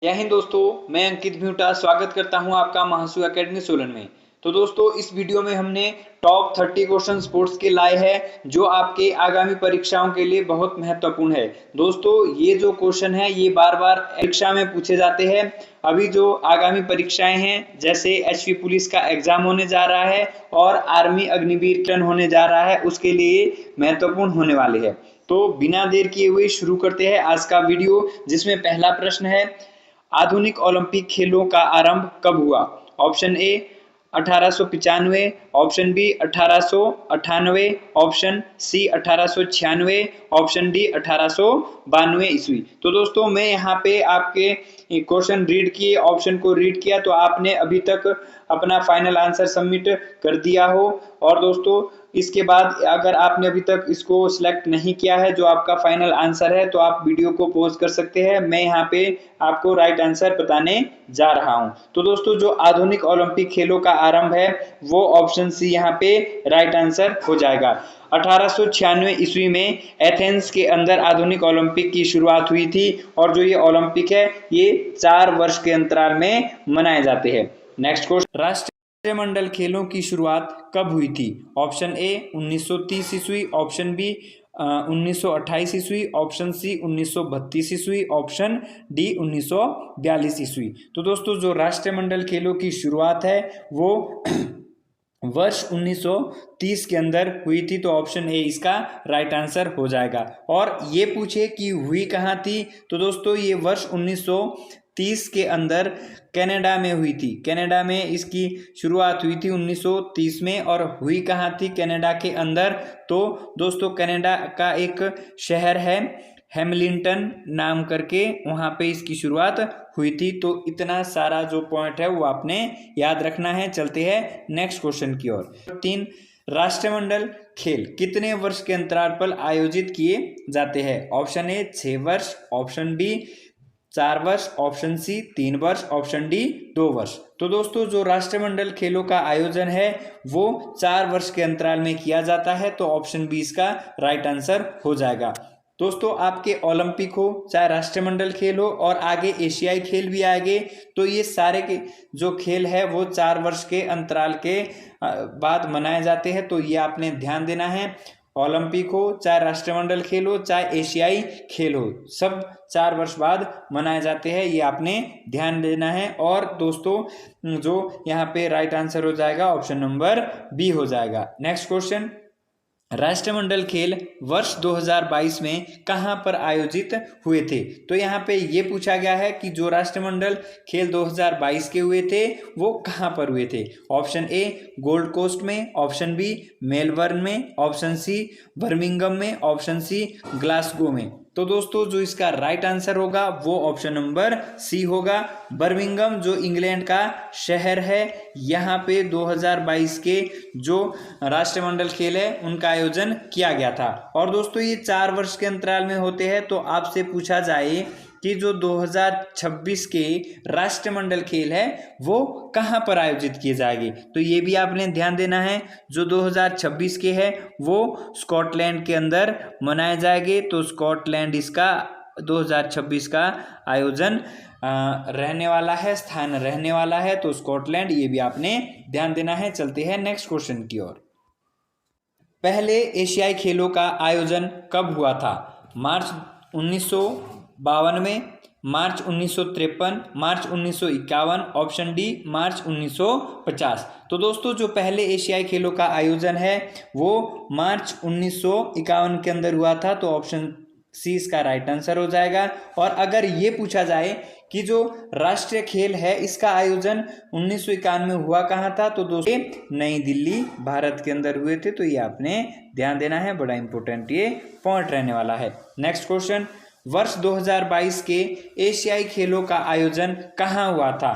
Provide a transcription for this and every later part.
जय हिंद दोस्तों, मैं अंकित भ्यूटा स्वागत करता हूं आपका महासू एकेडमी सोलन में। तो दोस्तों, इस वीडियो में हमने टॉप 30 क्वेश्चन स्पोर्ट्स के लाए हैं जो आपके आगामी परीक्षाओं के लिए बहुत महत्वपूर्ण है। दोस्तों, ये जो क्वेश्चन है ये बार बार परीक्षा में पूछे जाते हैं। अभी जो आगामी परीक्षाएं हैं, जैसे एचपी पुलिस का एग्जाम होने जा रहा है और आर्मी अग्निवीर टर्न होने जा रहा है, उसके लिए महत्वपूर्ण होने वाले हैं। तो बिना देर किए हुए शुरू करते हैं आज का वीडियो, जिसमें पहला प्रश्न है, आधुनिक ओलंपिक खेलों का आरंभ कब हुआ? Option A 1895, option B 1898, option C 1896, option D 1892 ईस्वी। तो दोस्तों, मैं यहाँ पे आपके क्वेश्चन रीड किए, ऑप्शन को रीड किया, तो आपने अभी तक अपना फाइनल आंसर सबमिट कर दिया हो। और दोस्तों, इसके बाद अगर आपने अभी तक इसको सिलेक्ट नहीं किया है जो आपका फाइनल आंसर है, तो आप वीडियो को पॉज कर सकते हैं। मैं यहाँ पे आपको राइट आंसर बताने जा रहा हूँ। तो दोस्तों, जो आधुनिक ओलंपिक खेलों का आरंभ है वो ऑप्शन सी यहाँ पे राइट आंसर हो जाएगा। 1896 ईस्वी में एथेंस के अंदर आधुनिक ओलंपिक की शुरुआत हुई थी, और जो ये ओलंपिक है ये 4 वर्ष के अंतराल में मनाए जाते हैं। नेक्स्ट क्वेश्चन, राष्ट्रमंडल खेलों की शुरुआत कब हुई थी? ऑप्शन ए 1930 ईस्वी, ऑप्शन बी 1928 ईस्वी, ऑप्शन सी 1932 ईस्वी, ऑप्शन डी 1942 ईस्वी। तो दोस्तों, जो राष्ट्रमंडल खेलों की शुरुआत है वो वर्ष 1930 के अंदर हुई थी, तो ऑप्शन ए इसका राइट आंसर हो जाएगा। और ये पूछे कि हुई कहाँ थी, तो दोस्तों ये वर्ष 1930 के अंदर कनाडा में हुई थी। कनाडा में इसकी शुरुआत हुई थी 1930 में। और हुई कहाँ थी कनाडा के अंदर, तो दोस्तों कनाडा का एक शहर है हैमिल्टन नाम करके, वहाँ पे इसकी शुरुआत हुई थी। तो इतना सारा जो पॉइंट है वो आपने याद रखना है। चलते हैं नेक्स्ट क्वेश्चन की ओर। 3, राष्ट्रमंडल खेल कितने वर्ष के अंतराल पर आयोजित किए जाते हैं? ऑप्शन ए 6 वर्ष, ऑप्शन बी 4 वर्ष, ऑप्शन सी 3 वर्ष, ऑप्शन डी 2 वर्ष। तो दोस्तों, जो राष्ट्रमंडल खेलों का आयोजन है वो 4 वर्ष के अंतराल में किया जाता है, तो ऑप्शन बी इसका राइट आंसर हो जाएगा। दोस्तों, आपके ओलंपिक हो चाहे राष्ट्रमंडल खेल हो और आगे एशियाई खेल भी आएंगे, तो ये सारे के जो खेल है वो 4 वर्ष के अंतराल के बाद मनाए जाते हैं। तो ये आपने ध्यान देना है। ओलंपिक हो चाहे राष्ट्रमंडल खेल हो चाहे एशियाई खेल हो, सब 4 वर्ष बाद मनाए जाते हैं, ये आपने ध्यान देना है। और दोस्तों, जो यहाँ पे राइट आंसर हो जाएगा ऑप्शन नंबर बी हो जाएगा। नेक्स्ट क्वेश्चन, राष्ट्रमंडल खेल वर्ष 2022 में कहां पर आयोजित हुए थे? तो यहाँ पे ये पूछा गया है कि जो राष्ट्रमंडल खेल 2022 के हुए थे वो कहां पर हुए थे। ऑप्शन ए गोल्ड कोस्ट में, ऑप्शन बी मेलबर्न में, ऑप्शन सी बर्मिंघम में, ऑप्शन सी ग्लासगो में। तो दोस्तों, जो इसका राइट आंसर होगा वो ऑप्शन नंबर सी होगा। बर्मिंघम जो इंग्लैंड का शहर है, यहाँ पे 2022 के जो राष्ट्रमंडल खेल है उनका आयोजन किया गया था। और दोस्तों, ये 4 वर्ष के अंतराल में होते हैं। तो आपसे पूछा जाए कि जो 2026 के राष्ट्रमंडल खेल है वो कहां पर आयोजित किए जाएंगे, तो ये भी आपने ध्यान देना है। जो 2026 के है वो स्कॉटलैंड के अंदर मनाए जाएंगे, तो स्कॉटलैंड इसका 2026 का आयोजन रहने वाला है, स्थान रहने वाला है, तो स्कॉटलैंड, ये भी आपने ध्यान देना है। चलते हैं नेक्स्ट क्वेश्चन की ओर। पहले एशियाई खेलों का आयोजन कब हुआ था? मार्च 1952 में, मार्च 1953, मार्च 1951, ऑप्शन डी मार्च 1950। तो दोस्तों, जो पहले एशियाई खेलों का आयोजन है वो मार्च 1951 के अंदर हुआ था, तो ऑप्शन सी इसका राइट आंसर हो जाएगा। और अगर ये पूछा जाए कि जो राष्ट्रीय खेल है इसका आयोजन 1951 में हुआ कहाँ था, तो दोस्तों नई दिल्ली भारत के अंदर हुए थे, तो ये आपने ध्यान देना है, बड़ा इंपॉर्टेंट ये पॉइंट रहने वाला है। नेक्स्ट क्वेश्चन, वर्ष 2022 के एशियाई खेलों का आयोजन कहाँ हुआ था?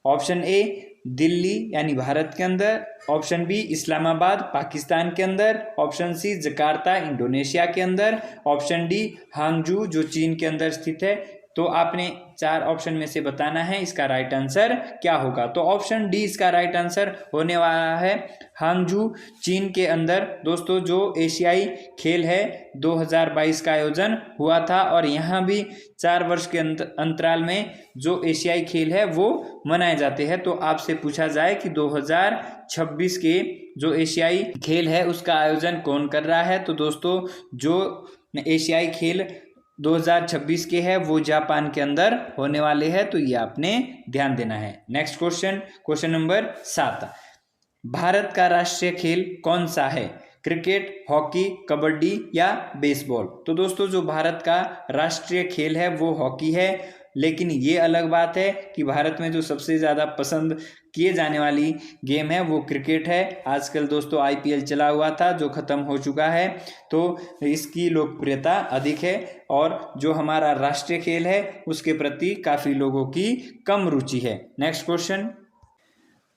ऑप्शन ए दिल्ली यानी भारत के अंदर, ऑप्शन बी इस्लामाबाद पाकिस्तान के अंदर, ऑप्शन सी जकार्ता इंडोनेशिया के अंदर, ऑप्शन डी हांगजू जो चीन के अंदर स्थित है। तो आपने चार ऑप्शन में से बताना है इसका राइट आंसर क्या होगा। तो ऑप्शन डी इसका राइट आंसर होने वाला है। हांगझू चीन के अंदर दोस्तों जो एशियाई खेल है 2022 का आयोजन हुआ था और यहाँ भी 4 वर्ष के अंतराल में जो एशियाई खेल है वो मनाए जाते हैं। तो आपसे पूछा जाए कि 2026 के जो एशियाई खेल है उसका आयोजन कौन कर रहा है, तो दोस्तों जो एशियाई खेल 2026 के है वो जापान के अंदर होने वाले हैं, तो ये आपने ध्यान देना है। Next question, question number 7, Bharat का राष्ट्रीय खेल कौन सा है? क्रिकेट, हॉकी, कबड्डी या बेसबॉल? तो दोस्तों जो भारत का राष्ट्रीय खेल है वो हॉकी है, लेकिन ये अलग बात है कि भारत में जो सबसे ज़्यादा पसंद किए जाने वाली गेम है वो क्रिकेट है। आजकल दोस्तों आईपीएल चला हुआ था जो ख़त्म हो चुका है, तो इसकी लोकप्रियता अधिक है और जो हमारा राष्ट्रीय खेल है उसके प्रति काफ़ी लोगों की कम रुचि है। Next question,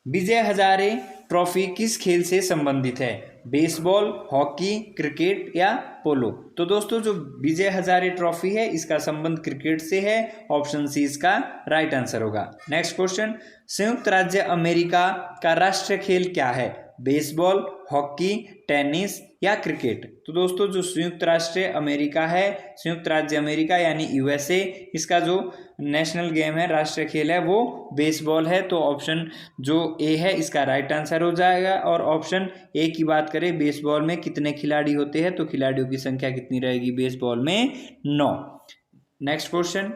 Vijay Hazare trophy किस खेल से संबंधित है? बेसबॉल, हॉकी, क्रिकेट या पोलो? तो दोस्तों जो विजय हजारे ट्रॉफी है इसका संबंध क्रिकेट से है, ऑप्शन सी इसका राइट आंसर होगा। नेक्स्ट क्वेश्चन, संयुक्त राज्य अमेरिका का राष्ट्रीय खेल क्या है? बेसबॉल, हॉकी, टेनिस या क्रिकेट? तो दोस्तों जो संयुक्त राष्ट्र अमेरिका है, संयुक्त राज्य अमेरिका यानी यूएसए, इसका जो नेशनल गेम है, राष्ट्रीय खेल है वो बेसबॉल है। तो ऑप्शन जो ए है इसका राइट आंसर हो जाएगा। और ऑप्शन ए की बात करें, बेसबॉल में कितने खिलाड़ी होते हैं, तो खिलाड़ियों की संख्या कितनी रहेगी बेसबॉल में? 9। नेक्स्ट क्वेश्चन,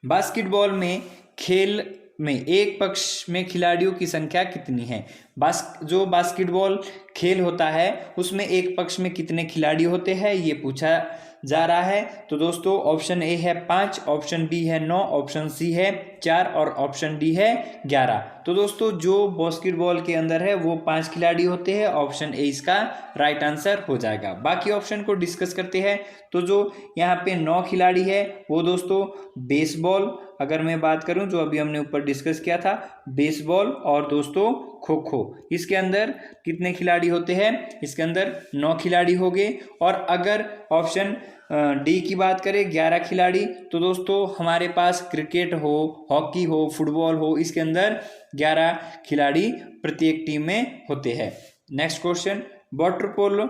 बास्केटबॉल में खेल में एक पक्ष में खिलाड़ियों की संख्या कितनी है? जो बास्केटबॉल खेल होता है उसमें एक पक्ष में कितने खिलाड़ी होते हैं ये पूछा जा रहा है। तो दोस्तों ऑप्शन ए है 5, ऑप्शन बी है 9, ऑप्शन सी है 4 और ऑप्शन डी है 11। तो दोस्तों जो बास्केटबॉल के अंदर है वो 5 खिलाड़ी होते हैं, ऑप्शन ए इसका राइट आंसर हो जाएगा। बाकी ऑप्शन को डिस्कस करते हैं। तो जो यहाँ पे 9 खिलाड़ी है वो दोस्तों बेसबॉल, अगर मैं बात करूं जो अभी हमने ऊपर डिस्कस किया था, बेसबॉल और दोस्तों खो खो, इसके अंदर कितने खिलाड़ी होते हैं? इसके अंदर 9 खिलाड़ी हो गए। और अगर ऑप्शन डी की बात करें 11 खिलाड़ी, तो दोस्तों हमारे पास क्रिकेट हो, हॉकी हो, फुटबॉल हो, इसके अंदर 11 खिलाड़ी प्रत्येक टीम में होते हैं। नेक्स्ट क्वेश्चन, वाटर पोलो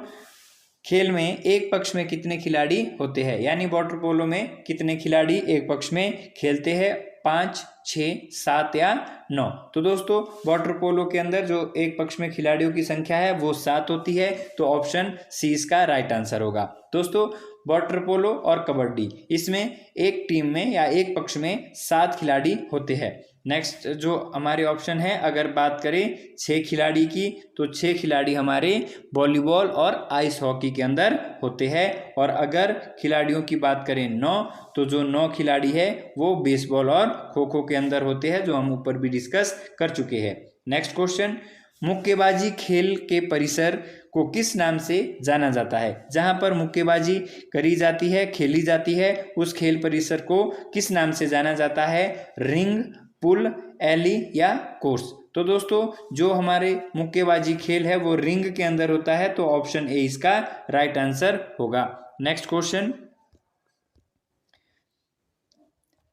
खेल में एक पक्ष में कितने खिलाड़ी होते हैं? यानी वाटर पोलो में कितने खिलाड़ी एक पक्ष में खेलते हैं? 5, 6, 7 या 9? तो दोस्तों वाटर पोलो के अंदर जो एक पक्ष में खिलाड़ियों की संख्या है वो 7 होती है, तो ऑप्शन सी इसका राइट आंसर होगा। दोस्तों वाटर पोलो और कबड्डी, इसमें एक टीम में या एक पक्ष में 7 खिलाड़ी होते हैं। नेक्स्ट जो हमारे ऑप्शन है, अगर बात करें 6 खिलाड़ी की, तो 6 खिलाड़ी हमारे वॉलीबॉल और आइस हॉकी के अंदर होते हैं। और अगर खिलाड़ियों की बात करें 9, तो जो 9 खिलाड़ी है वो बेसबॉल और खो खो के अंदर होते हैं, जो हम ऊपर भी डिस्कस कर चुके हैं। नेक्स्ट क्वेश्चन, मुक्केबाजी खेल के परिसर को किस नाम से जाना जाता है? जहां पर मुक्केबाजी करी जाती है, खेली जाती है, उस खेल परिसर को किस नाम से जाना जाता है? रिंग, पुल, एली या कोर्स? तो दोस्तों जो हमारे मुक्केबाजी खेल है वो रिंग के अंदर होता है, तो ऑप्शन ए इसका राइट आंसर होगा। नेक्स्ट क्वेश्चन,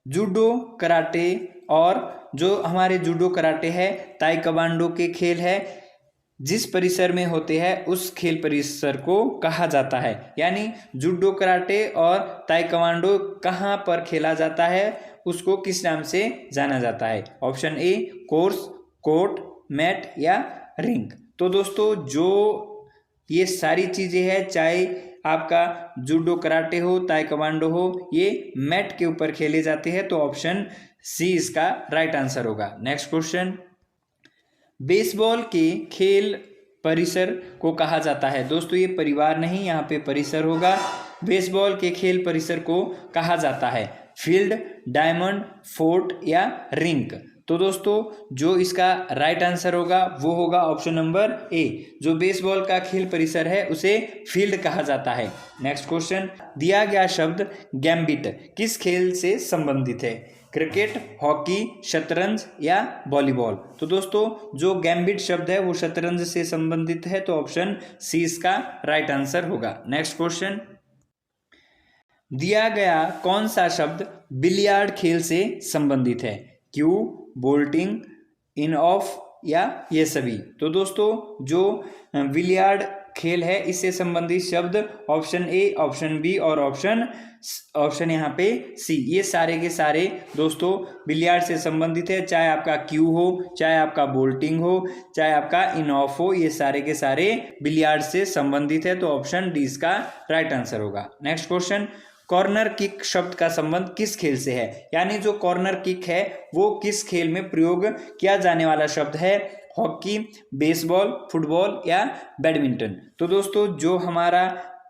जूडो, कराटे और जो हमारे जूडो कराटे है, ताइक्वांडो के खेल है, जिस परिसर में होते हैं उस खेल परिसर को कहा जाता है? यानी जूडो, कराटे और ताइक्वांडो कहाँ पर खेला जाता है, उसको किस नाम से जाना जाता है? Option A course, court, mat या रिंग? तो दोस्तों जो ये सारी चीज़ें हैं, चाहे आपका जूडो कराटे हो, ताइक्वांडो हो, ये मैट के ऊपर खेले जाते हैं, तो ऑप्शन सी इसका राइट आंसर होगा। नेक्स्ट क्वेश्चन, बेसबॉल के खेल परिसर को कहा जाता है? दोस्तों ये परिवार नहीं, यहाँ पे परिसर होगा। बेसबॉल के खेल परिसर को कहा जाता है फील्ड, डायमंड, फोर्ट या रिंक? तो दोस्तों जो इसका राइट आंसर होगा वो होगा ऑप्शन नंबर ए, जो बेसबॉल का खेल परिसर है उसे फील्ड कहा जाता है। नेक्स्ट क्वेश्चन, दिया गया शब्द गैम्बिट किस खेल से संबंधित है? क्रिकेट, हॉकी, शतरंज या वॉलीबॉल? तो दोस्तों जो गैम्बिट शब्द है वो शतरंज से संबंधित है, तो ऑप्शन सी इसका राइट आंसर होगा। नेक्स्ट क्वेश्चन, दिया गया कौन सा शब्द बिलियार्ड खेल से संबंधित है? क्यू, बोल्टिंग, इन ऑफ या ये सभी। तो दोस्तों जो बिलियार्ड खेल है इससे संबंधित शब्द ऑप्शन ए, ऑप्शन बी और ऑप्शन यहाँ पे सी, ये सारे के सारे दोस्तों बिलियार्ड से संबंधित है। चाहे आपका क्यू हो, चाहे आपका बोल्टिंग हो, चाहे आपका इन ऑफ हो, ये सारे के सारे बिलियार्ड से संबंधित है। तो ऑप्शन डी इसका राइट आंसर होगा। नेक्स्ट क्वेश्चन, कॉर्नर किक शब्द का संबंध किस खेल से है? यानी जो कॉर्नर किक है वो किस खेल में प्रयोग किया जाने वाला शब्द है? हॉकी, बेसबॉल, फुटबॉल या बैडमिंटन। तो दोस्तों जो हमारा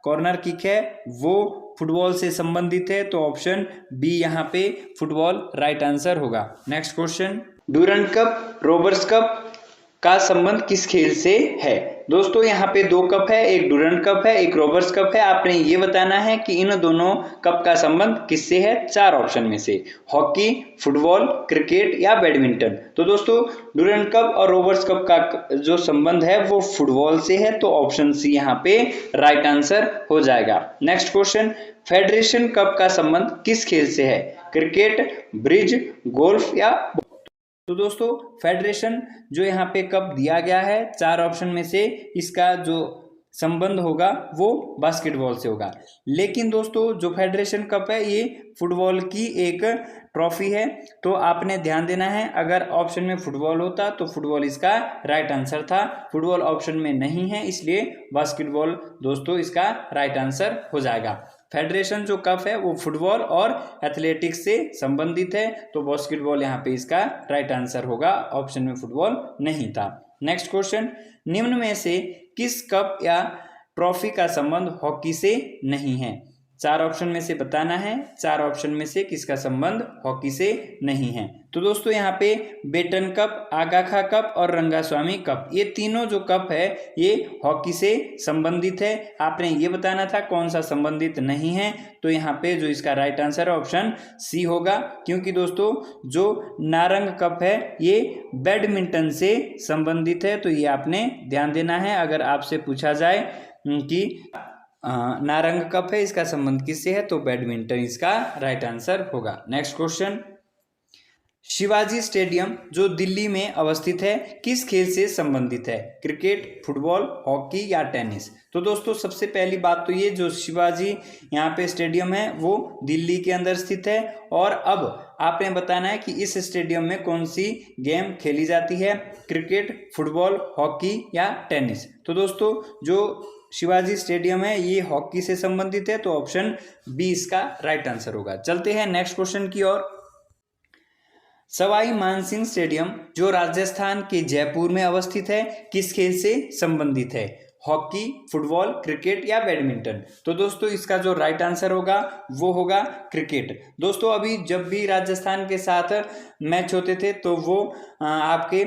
कॉर्नर किक है वो फुटबॉल से संबंधित है। तो ऑप्शन बी यहाँ पे फुटबॉल राइट आंसर होगा। Next question, Durand cup, robbers cup का संबंध किस खेल से है? दोस्तों यहाँ पे दो कप है, एक डूरंड कप है, एक रोबर्स कप है। आपने ये बताना है कि इन दोनों कप का संबंध किससे है? चार ऑप्शन में से, हॉकी, फुटबॉल, क्रिकेट या बैडमिंटन। तो दोस्तों डूरंड कप और रोबर्स कप का जो संबंध है वो फुटबॉल से है। तो ऑप्शन सी यहाँ पे राइट आंसर हो जाएगा। नेक्स्ट क्वेश्चन, फेडरेशन कप का संबंध किस खेल से है? क्रिकेट, ब्रिज, गोल्फ या। तो दोस्तों फेडरेशन जो यहाँ पे कप दिया गया है चार ऑप्शन में से, इसका जो संबंध होगा वो बास्केटबॉल से होगा। लेकिन दोस्तों जो फेडरेशन कप है ये फुटबॉल की एक ट्रॉफी है। तो आपने ध्यान देना है, अगर ऑप्शन में फुटबॉल होता तो फुटबॉल इसका राइट आंसर था। फुटबॉल ऑप्शन में नहीं है इसलिए बास्केटबॉल दोस्तों इसका राइट आंसर हो जाएगा। फेडरेशन जो कप है वो फुटबॉल और एथलेटिक्स से संबंधित है। तो बास्केटबॉल यहाँ पे इसका राइट आंसर होगा, ऑप्शन में फुटबॉल नहीं था। नेक्स्ट क्वेश्चन, निम्न में से किस कप या ट्रॉफी का संबंध हॉकी से नहीं है? चार ऑप्शन में से बताना है, चार ऑप्शन में से किसका संबंध हॉकी से नहीं है। तो दोस्तों यहाँ पे बेटन कप, आगाखा कप और रंगास्वामी कप, ये तीनों जो कप है ये हॉकी से संबंधित है। आपने ये बताना था कौन सा संबंधित नहीं है। तो यहाँ पे जो इसका राइट आंसर है ऑप्शन सी होगा, क्योंकि दोस्तों जो नारंग कप है ये बैडमिंटन से संबंधित है। तो ये आपने ध्यान देना है, अगर आपसे पूछा जाए कि नारंग कप है इसका संबंध किससे है, तो बैडमिंटन इसका राइट आंसर होगा। नेक्स्ट क्वेश्चन, शिवाजी स्टेडियम जो दिल्ली में अवस्थित है किस खेल से संबंधित है? क्रिकेट, फुटबॉल, हॉकी या टेनिस। तो दोस्तों सबसे पहली बात तो ये जो शिवाजी यहाँ पे स्टेडियम है वो दिल्ली के अंदर स्थित है। और अब आपने बताना है कि इस स्टेडियम में कौन सी गेम खेली जाती है? क्रिकेट, फुटबॉल, हॉकी या टेनिस। तो दोस्तों जो शिवाजी स्टेडियम है ये हॉकी से संबंधित है। तो ऑप्शन बी इसका राइट आंसर होगा। चलते हैं नेक्स्ट क्वेश्चन की ओर। सवाई मानसिंह स्टेडियम जो राजस्थान के जयपुर में अवस्थित है किस खेल से संबंधित है? हॉकी, फुटबॉल, क्रिकेट या बैडमिंटन। तो दोस्तों इसका जो राइट आंसर होगा वो होगा क्रिकेट। दोस्तों अभी जब भी राजस्थान के साथ मैच होते थे तो वो आपके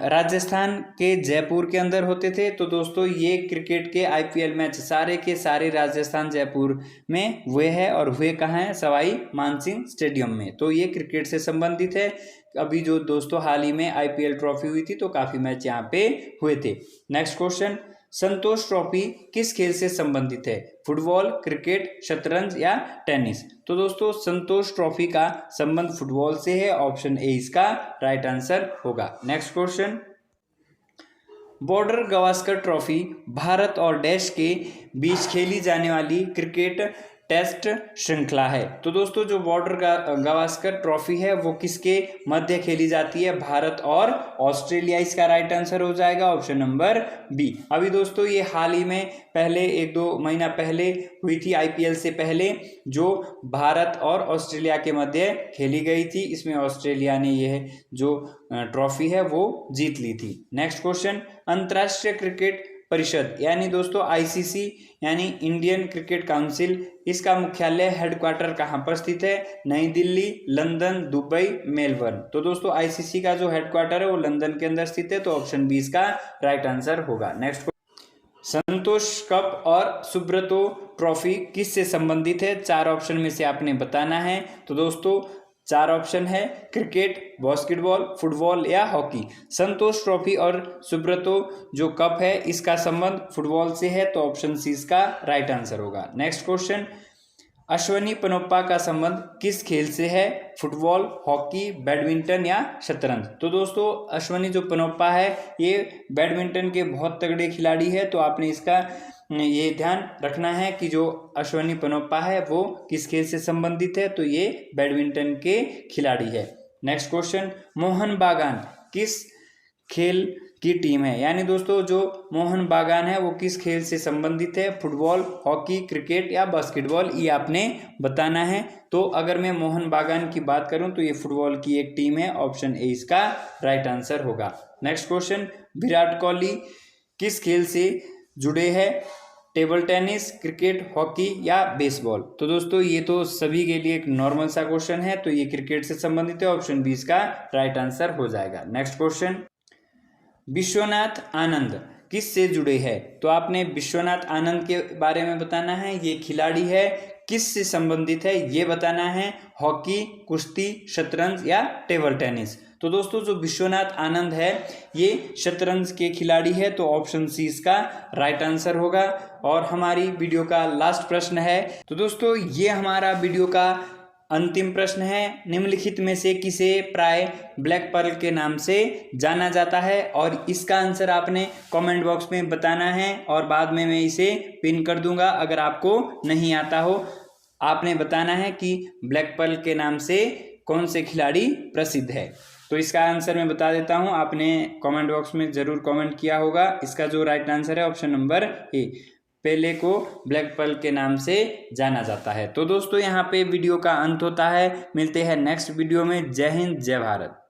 राजस्थान के जयपुर के अंदर होते थे। तो दोस्तों ये क्रिकेट के आईपीएल मैच सारे के सारे राजस्थान जयपुर में हुए हैं, और हुए कहाँ हैं? सवाई मानसिंह स्टेडियम में। तो ये क्रिकेट से संबंधित है। अभी जो दोस्तों हाल ही में आईपीएल ट्रॉफी हुई थी तो काफ़ी मैच यहाँ पे हुए थे। नेक्स्ट क्वेश्चन, संतोष ट्रॉफी किस खेल से संबंधित है? फुटबॉल, क्रिकेट, शतरंज या टेनिस। तो दोस्तों संतोष ट्रॉफी का संबंध फुटबॉल से है। ऑप्शन ए इसका राइट आंसर होगा। Next question, border Gavaskar trophy Bharat और डैश के बीच खेली जाने वाली क्रिकेट टेस्ट श्रृंखला है। तो दोस्तों जो बॉर्डर गावस्कर ट्रॉफी है वो किसके मध्य खेली जाती है? भारत और ऑस्ट्रेलिया। इसका राइट आंसर हो जाएगा ऑप्शन नंबर बी। अभी दोस्तों ये हाल ही में पहले 1-2 महीना पहले हुई थी, आईपीएल से पहले, जो भारत और ऑस्ट्रेलिया के मध्य खेली गई थी। इसमें ऑस्ट्रेलिया ने यह जो ट्रॉफी है वो जीत ली थी। नेक्स्ट क्वेश्चन, अंतर्राष्ट्रीय क्रिकेट परिषद यानी दोस्तों आईसीसी यानी इंडियन क्रिकेट काउंसिल, इसका मुख्यालय हेडक्वार्टर कहाँ पर स्थित है? नई दिल्ली, लंदन, दुबई, मेलबर्न। तो दोस्तों आईसीसी का जो हेडक्वार्टर है वो लंदन के अंदर स्थित है। तो ऑप्शन बी इसका राइट आंसर होगा। नेक्स्ट, संतोष कप और सुब्रतो ट्रॉफी किस से संबंधित है? चार ऑप्शन में से आपने बताना है। तो दोस्तों चार ऑप्शन है, क्रिकेट, बास्केटबॉल, फुटबॉल या हॉकी। संतोष ट्रॉफी और सुब्रतो जो कप है इसका संबंध फुटबॉल से है। तो ऑप्शन सी इसका राइट आंसर होगा। नेक्स्ट क्वेश्चन, अश्विनी पोनप्पा का संबंध किस खेल से है? फुटबॉल, हॉकी, बैडमिंटन या शतरंज? तो दोस्तों अश्विनी जो पोनप्पा है ये बैडमिंटन के बहुत तगड़े खिलाड़ी है, तो आपने इसका ये ध्यान रखना है कि जो अश्विनी पोनप्पा है वो किस खेल से संबंधित है, तो ये बैडमिंटन के खिलाड़ी है। नेक्स्ट क्वेश्चन, मोहन बागान किस खेल की टीम है? यानी दोस्तों जो मोहन बागान है वो किस खेल से संबंधित है? फुटबॉल, हॉकी, क्रिकेट या बास्केटबॉल? ये आपने बताना है। तो अगर मैं मोहन बागान की बात करूं तो ये फुटबॉल की एक टीम है, ऑप्शन ए इसका राइट आंसर होगा। नेक्स्ट क्वेश्चन, विराट कोहली किस खेल से जुड़े हैं? टेबल टेनिस, क्रिकेट, हॉकी या बेसबॉल? तो दोस्तों ये तो सभी के लिए एक नॉर्मल सा क्वेश्चन है, तो ये क्रिकेट से संबंधित है, ऑप्शन बी इसका राइट आंसर हो जाएगा। नेक्स्ट क्वेश्चन, विश्वनाथ आनंद किस से जुड़े हैं? तो आपने विश्वनाथ आनंद के बारे में बताना है, ये खिलाड़ी है, किस से संबंधित है ये बताना है, हॉकी, कुश्ती, शतरंज या टेबल टेनिस? तो दोस्तों जो विश्वनाथ आनंद है ये शतरंज के खिलाड़ी है, तो ऑप्शन सी इसका राइट आंसर होगा। और हमारी वीडियो का लास्ट प्रश्न है, तो दोस्तों ये हमारा वीडियो का अंतिम प्रश्न है, निम्नलिखित में से किसे प्राय ब्लैक पर्ल के नाम से जाना जाता है? और इसका आंसर आपने कमेंट बॉक्स में बताना है और बाद में मैं इसे पिन कर दूंगा। अगर आपको नहीं आता हो आपने बताना है कि ब्लैक पर्ल के नाम से कौन से खिलाड़ी प्रसिद्ध है। तो इसका आंसर मैं बता देता हूं, आपने कमेंट बॉक्स में जरूर कमेंट किया होगा। इसका जो राइट आंसर है ऑप्शन नंबर ए, पेले को ब्लैक पर्ल के नाम से जाना जाता है। तो दोस्तों यहाँ पे वीडियो का अंत होता है, मिलते हैं नेक्स्ट वीडियो में। जय हिंद, जय भारत।